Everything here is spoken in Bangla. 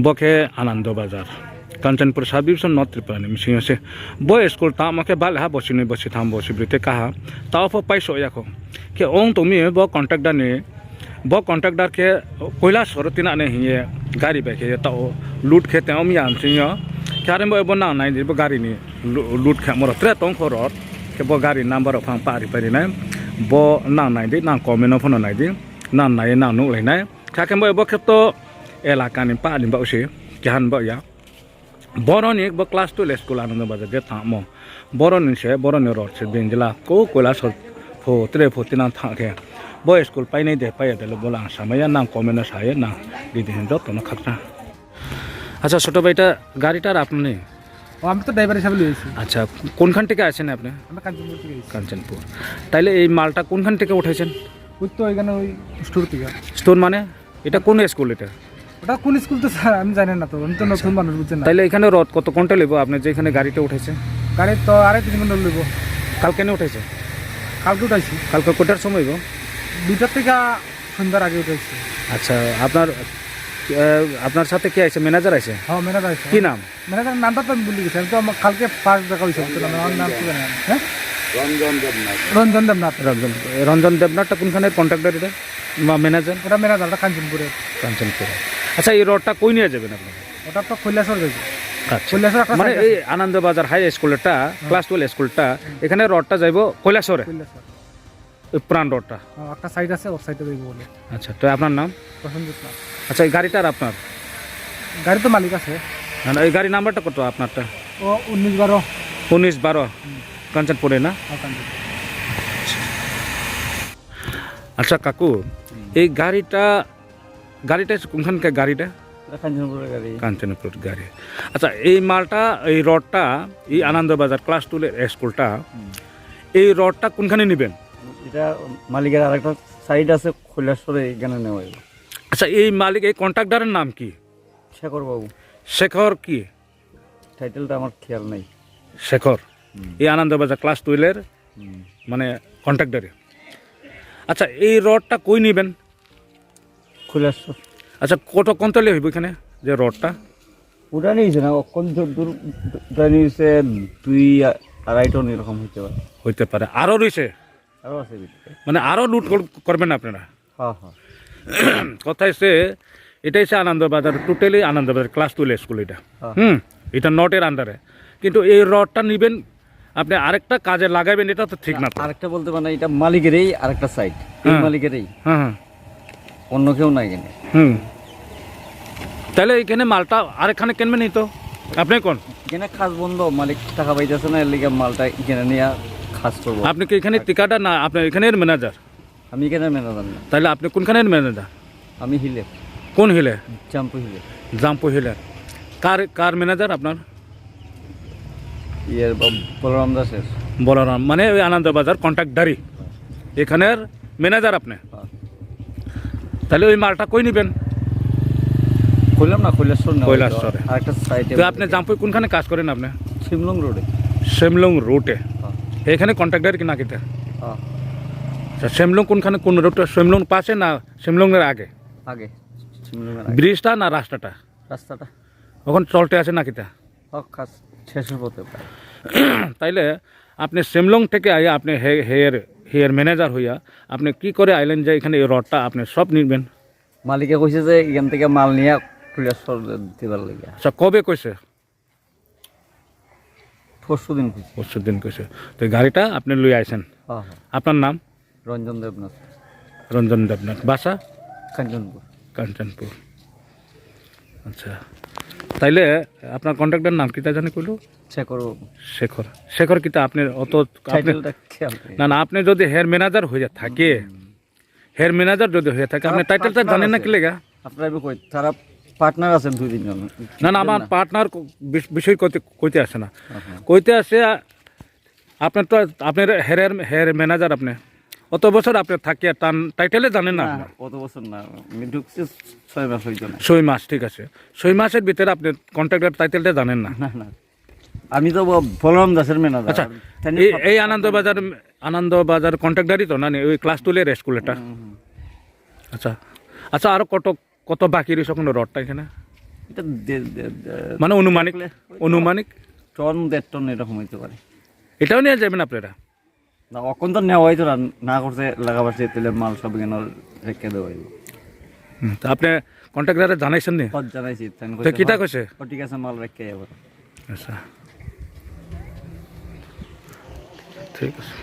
বকে Anandabazar Kanchanpur sub division north Tripura missing আছে বয় স্কুল তা আমাকে বাল হা বসিনি বসি থাম বসি ব্রিতে কাহা তাও পাইছো ইয়াকো কে ওং তুমি ব কন্ট্রাক্টর নি ব কন্ট্রাক্টর के कोयला सरतिना ने हिए गाड़ी बेके ताओ लूट खेते हम यान सिंह क्यारे बो ना नाइ बो गाड़ी नि लूट खे मोर त्रे तंग खरत के बो गाड़ी नंबर फां पारि पारि नाइ बो ना नाइ दि ना कमेनो फन नाइ दि ना नाइ ना नु लाइनाय खाके बो खेतो एलाकानि पानि बाउसे केहान बो या बरनि बो क्लास 2 स्कुल आनन्दबाजार जे थामो बरनि से बरनि रोड से बेंजला को कोयला सर फो त्रे फो तिना थाके बो स्कुल पाइनाय दे पाया दे बोला सामाया ना कमेनो साये ना दिदि हिंदो तनो खातना আচ্ছা ছোট ভাইটা গাড়িটার আপনি আমি তো ড্রাইভার হিসাবে লিয়েছি। আচ্ছা কোনখান থেকে আসেন আপনি? আমরা কাঞ্চনপুর থেকে এসেছি। কাঞ্চনপুর। তাইলে এই মালটা কোনখান থেকে উঠাইছেন? ওই তো এখানে ওই স্টোর থেকে। স্টোর মানে এটা কোন স্কুল এটা? ওটা কোন স্কুল তো স্যার আমি জানি না, তো আমি তো নতুন মানুষ বুঝছেন না। তাইলে এখানে রড কত কোনটা নেব আপনি যে এখানে গাড়িটা উঠাইছে? গাড়ি তো 2.5 ঘন্টা নেব। কালকে নে উঠাইছে? কালকে উঠাইছি। কালকে কটার সময় গো? 2টা থেকে সন্ধ্যার আগে উঠাইছি। আচ্ছা আপনার সাথে কি আছে? ম্যানেজার আছে? হ্যাঁ ম্যানেজার আছে। কি নাম? ম্যানেজারের নামটা তো আমি ভুলে গেছি, আমি তো কালকে ফার্স্ট দেখা হয়েছে, আমার নাম কি জানেন? হ্যাঁ রঞ্জন দেবনাথ। রঞ্জন দেবনাথটা কোনখানের কন্ট্রাক্টর এটা বা ম্যানেজার? ওটা ম্যানেজারটা কাঞ্চনপুরের। কাঞ্চনপুরে। আচ্ছা এই রডটা কই নিয়ে যাবেন আপনি? ওটা তো কৈলাসর যাবে। আচ্ছা মানে এই আনন্দবাজার হাই স্কুলটা ক্লাস 12 স্কুলটা এখানে রডটা যাইব কৈলাসরে? কৈলাসর ওই পুরান রডটা একটা সাইড আছে, ওর সাইডে যাইব বলে। আচ্ছা তো আপনার নাম? প্রসেনজিৎ নাথ। আচ্ছা এই গাড়িটার আপনার? গাড়ি তো মালিক আছে। না এই গাড়ি নাম্বারটা কত আপনারটা? ও 1912। 1912 কাঞ্চনপুরে না? আচ্ছা কাকু এই গাড়িটা কোনখানকার গাড়িটা? কাঞ্চনপুরের গাড়ি। কাঞ্চনপুর গাড়ি। আচ্ছা এই মালটা এই রডটা এই আনন্দবাজার ক্লাস 2 স্কুলটা এই রডটা কোনখানে নেবেন? এটা মালিকের আরেকটা সাইড আছে কৈলাসরে, এখানে নেওয়া যাবে। আচ্ছা এই মালিক এই কন্ট্রাক্টরের নাম কি? শেখর বাবু। শেখর কি? টাইটেলটা আমার খেয়াল নেই। শেখর এই আনন্দবাজার ক্লাস 2 মানে কন্ট্রাক্টরে। আচ্ছা এই রডটা কই নেবেন? কৈলাসর। আচ্ছা কত কন্তলে হইব এখানে যে রডটা? ওটা নিয়েছে না কত দূর নিয়েছে, 2-2.5 টন এরকম হইতে পারে। আরো রয়েছে? আরো আছে মানে আরো লুট করবেন আপনারা? হ্যাঁ হ্যাঁ। কথা হচ্ছে এটা হচ্ছে Anandabazar totally Anandabazar class 2 school এটা। এটা নটের আন্ডারে, কিন্তু এই রডটা নিবেন আপনি আরেকটা কাজে লাগাবেন, এটা তো ঠিক না। আরেকটা বলতে মানে এটা মালিকেরই আরেকটা সাইড, এই মালিকেরই। হ্যাঁ অন্য কেউ নাই এখানে। তাহলে এখানে মালটা আরেকখানে কিনবেন তো আপনি কোন? এখানে খাস বন্ধ, মালিক টাকা পাইতেছে না, এর লিগে মালটা এখানে নিয়ে খাস করবো। আপনি কি এখানে টিকাটা না আপনি এখানের ম্যানেজার? আমি এখানে ম্যানেজার না। তাহলে আপনি কোনখানের ম্যানেজার? আমি হিলে। কোন হিলে? জাম্পু হিলে। জাম্পু হিলে। কার ম্যানেজার আপনার? ইয়ের বলরাম দাসের। বলরাম মানে ওই আনন্দবাজার কন্ট্রাক্টদারি এখানের ম্যানেজার আপনি? তাহলে ওই মালটা কই নেবেন? কইলাম না কৈলাসর না, কৈলাসরে আরেকটা সাইডে। তো আপনি জাম্পুই কোনখানে কাজ করেন আপনি? শিমলং রোডে। শিমলং রুটে এখানে কন্ট্রাক্টর কি না কিটা? আচ্ছা শিমলং কোনখানে কোন রুটটা? শিমলং পাশে না শিমলংয়ের আগে? আগে ব্রিজটা না রাস্তাটা? রাস্তাটা ওখানে চলতে আছে না কিটা? খাস শেষের পথে। তাইলে আপনি শিমলং থেকে আইয়া আপনি হেয়ার ম্যানেজার হইয়া আপনি কি করে আইলেন যে এখানে এই রডটা আপনি সব নিবেন? মালিকে কইছে যে এখান থেকে মাল নিয়ে কৈলাসর দিবার লাগে। আচ্ছা কবে কইছে? পরশু দিন কইছে। তো এই গাড়িটা আপনি লই আইছেন? আপনার নাম? রঞ্জন দেবনাথ। রঞ্জন দেবনাথ। বাসা? কাঞ্চনপুর। আচ্ছা তাইলে আপনার কন্ট্রাক্টর নাম কিতা জানি কইলো? শেখর কিতা আপনি অত না আপনি যদি হেয়ার ম্যানেজার হয়ে থাকে, হেয়ার ম্যানেজার যদি হয়ে থাকে আপনি টাইটেলটা জানেন না কি লেগা? আপনারা কই তারা পার্টনার আছেন 2-3 জন। না আমার পার্টনার বিষয় কইতে আসে না, কইতে আসে আপনার তো আপনার হেয়ার ম্যানেজার আপনি অত বছর আপনি থাকিয়া টাইটেলে জানেন না? অত বছর না, আমি ঢুকছি 6 মাস হইতো না। 6 মাস ঠিক আছে, 6 মাসের ভিতরে আপনি কন্ট্রাক্টর টাইটেলটা জানেন না? না আমি তো বলরাম দাসের ম্যানেজার। আচ্ছা এই আনন্দবাজার কন্ট্রাক্টরই তো না ওই ক্লাস 2 স্কুলটা? আচ্ছা আচ্ছা আর কত বাকি রয়েছে কোনো রডটা এখানে? এটা মানে অনুমানিক টন 1.5 টন এরকম হইতে পারে। এটাও নিয়ে যাবেন আপনারা? না অকন তো নেওয়া হয়তো না করছে লাগাবার সেই তেলের মাল সব কেন রেখে দেওয়া হইব। তা আপনি কন্ট্রাক্টরে জানাইছেন নি? সব জানাইছি তো কিটা কইছে? ঠিক আছে মাল রেখে যাবো। আচ্ছা ঠিক আছে।